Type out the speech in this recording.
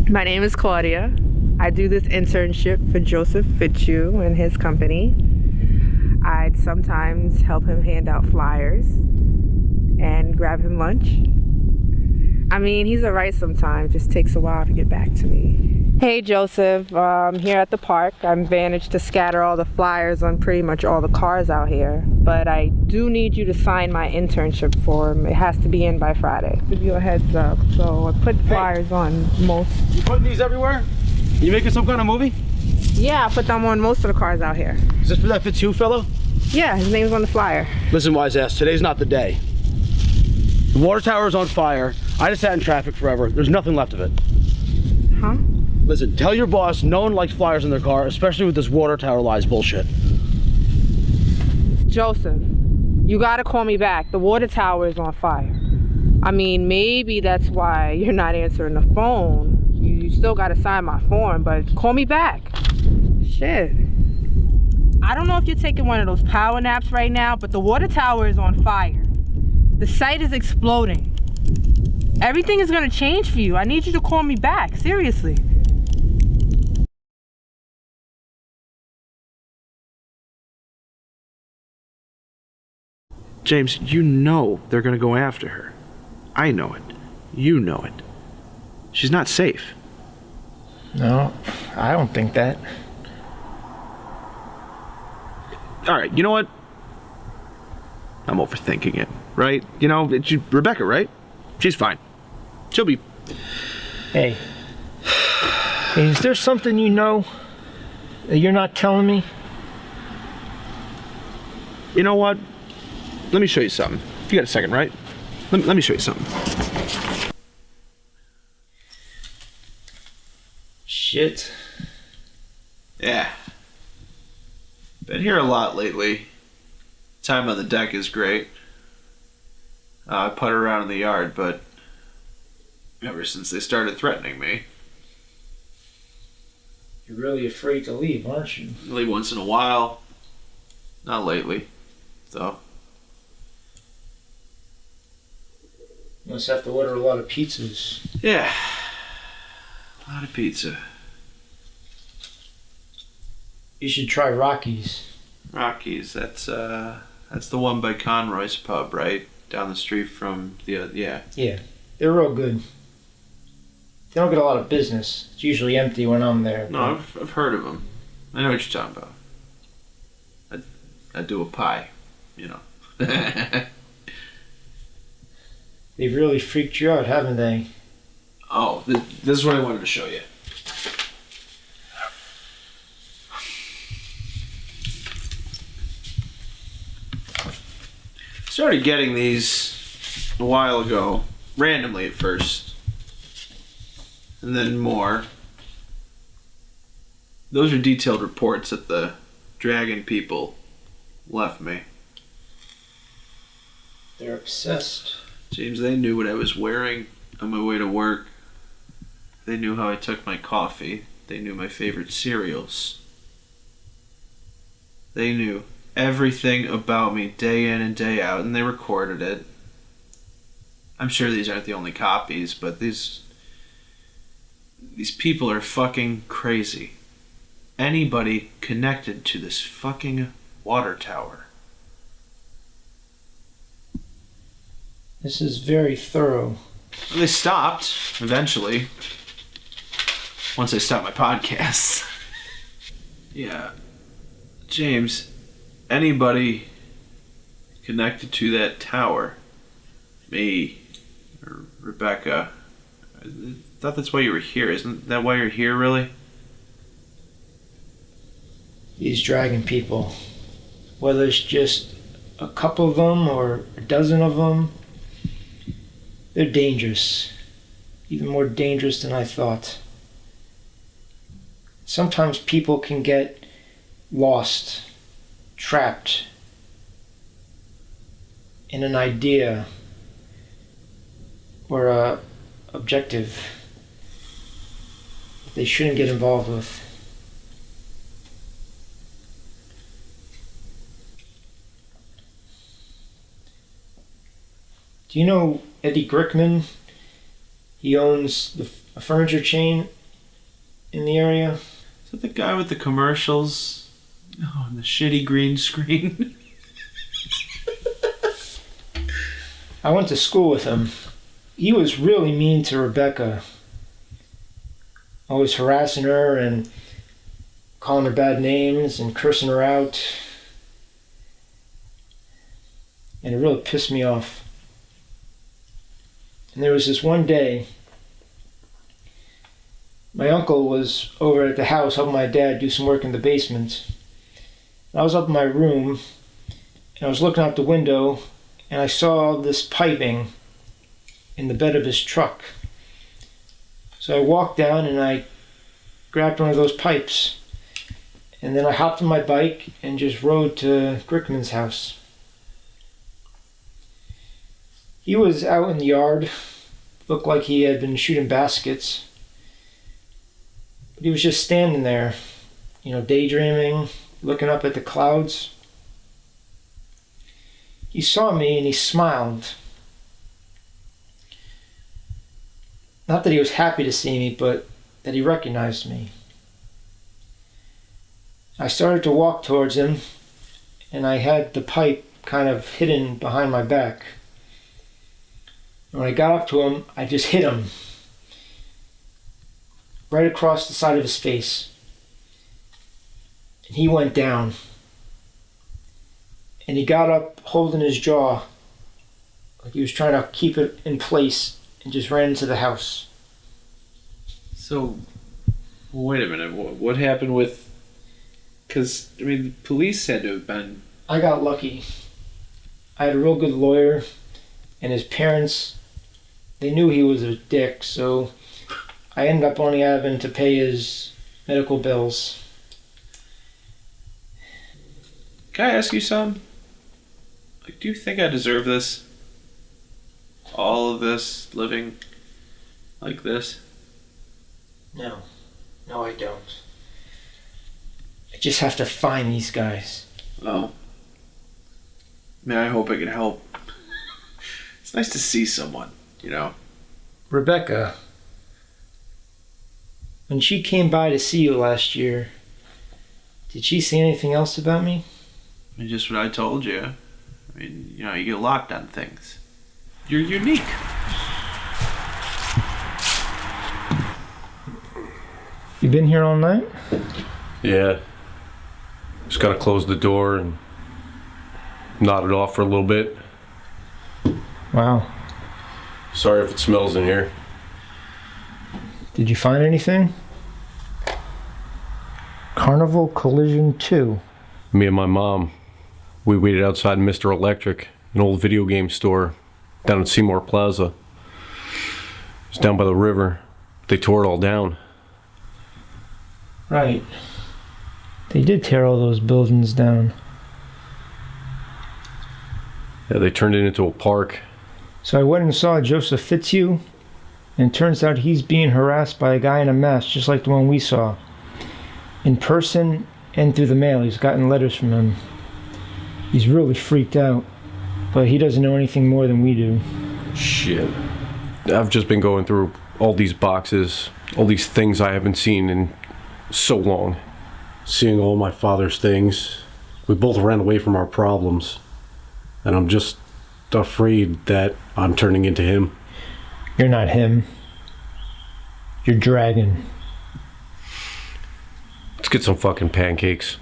My name is Claudia. I do this internship for Joseph Fitzhugh and his company. I'd sometimes help him hand out flyers and grab him lunch. I mean, he's alright sometimes, just takes a while to get back to me. Hey Joseph, I'm here at the park. I managed to scatter all the flyers on pretty much all the cars out here, but I do need you to sign my internship form. It has to be in by Friday. Give you a heads up. So I put flyers on most. You putting these everywhere? You making some kind of movie? Yeah, I put them on most of the cars out here. Is this for that Fitzhugh fellow? Yeah, his name's on the flyer. Listen, wise ass, today's not the day. The water tower is on fire. I just sat in traffic forever. There's nothing left of it. Huh? Listen, tell your boss no one likes flyers in their car, especially with this water tower lies bullshit. Joseph, you gotta call me back. The water tower is on fire. I mean, maybe that's why you're not answering the phone. You still gotta sign my form, but call me back. Shit. I don't know if you're taking one of those power naps right now, but the water tower is on fire. The site is exploding. Everything is gonna change for you. I need you to call me back, seriously. James, you know they're gonna go after her. I know it. You know it. She's not safe. No, I don't think that. Alright, you know what? I'm overthinking it, right? You know, it's Rebecca, right? She's fine. She'll be... Hey, is there something you know that you're not telling me? You know what? Let me show you something. You got a second, right? Let me show you something. Shit. Yeah. Been here a lot lately. Time on the deck is great. I putter around in the yard, but ever since they started threatening me, You're really afraid to leave, aren't you? I leave once in a while. Not lately, though. You must have to order a lot of pizzas. Yeah. A lot of pizza. You should try Rocky's. Rockies, that's the one by Conroy's Pub, right? Down the street from the, yeah. Yeah, they're real good. They don't get a lot of business. It's usually empty when I'm there. No, I've heard of them. I know what you're talking about. I do a pie, you know. They've really freaked you out, haven't they? Oh, this is what I wanted to show you. Started getting these a while ago, randomly at first, and then more. Those are detailed reports that the dragon people left me. They're obsessed. James, they knew what I was wearing on my way to work. They knew how I took my coffee. They knew my favorite cereals. They knew everything about me day in and day out, and they recorded it. I'm sure these aren't the only copies, but these people are fucking crazy. Anybody connected to this fucking water tower. This is very thorough. They stopped, eventually. Once I stopped my podcast. Yeah. James, anybody connected to that tower, me, or Rebecca, I thought that's why you were here. Isn't that why you're here, really? These dragon people, whether it's just a couple of them or a dozen of them, they're dangerous. Even more dangerous than I thought. Sometimes people can get lost, trapped in an idea or a objective that they shouldn't get involved with. Do you know Eddie Grickman? He owns a furniture chain in the area. Is that the guy with the commercials? Oh, and the shitty green screen. I went to school with him. He was really mean to Rebecca. Always harassing her and calling her bad names and cursing her out. And it really pissed me off. And there was this one day, my uncle was over at the house helping my dad do some work in the basement. And I was up in my room, and I was looking out the window, and I saw this piping in the bed of his truck. So I walked down and I grabbed one of those pipes. And then I hopped on my bike and just rode to Grickman's house. He was out in the yard, looked like he had been shooting baskets. But he was just standing there, daydreaming, looking up at the clouds. He saw me and he smiled. Not that he was happy to see me, but that he recognized me. I started to walk towards him, and I had the pipe kind of hidden behind my back. And when I got up to him, I just hit him right across the side of his face. And he went down. And he got up holding his jaw like he was trying to keep it in place, and just ran into the house. So, wait a minute. What happened with... Because, the police had to have been... I got lucky. I had a real good lawyer, and his parents, they knew he was a dick, so I ended up only having to pay his medical bills. Can I ask you something? Do you think I deserve this? All of this, living like this? No, I don't. I just have to find these guys. Oh. I hope I can help. It's nice to see someone, Rebecca, when she came by to see you last year, did she say anything else about me? Just what I told you. You get locked on things. You're unique. You been here all night? Yeah. Just gotta close the door and nod it off for a little bit. Wow. Sorry if it smells in here. Did you find anything? Carnival Collision 2. Me and my mom, we waited outside Mr. Electric, an old video game store down in Seymour Plaza. It's down by the river. They tore it all down. Right. They did tear all those buildings down. Yeah, they turned it into a park. So I went and saw Joseph Fitzhugh, and it turns out he's being harassed by a guy in a mask just like the one we saw. In person and through the mail, he's gotten letters from him. He's really freaked out, but he doesn't know anything more than we do. Shit. I've just been going through all these boxes, all these things I haven't seen in so long. Seeing all my father's things, we both ran away from our problems. And I'm just afraid that I'm turning into him. You're not him. You're Dragon. Let's get some fucking pancakes.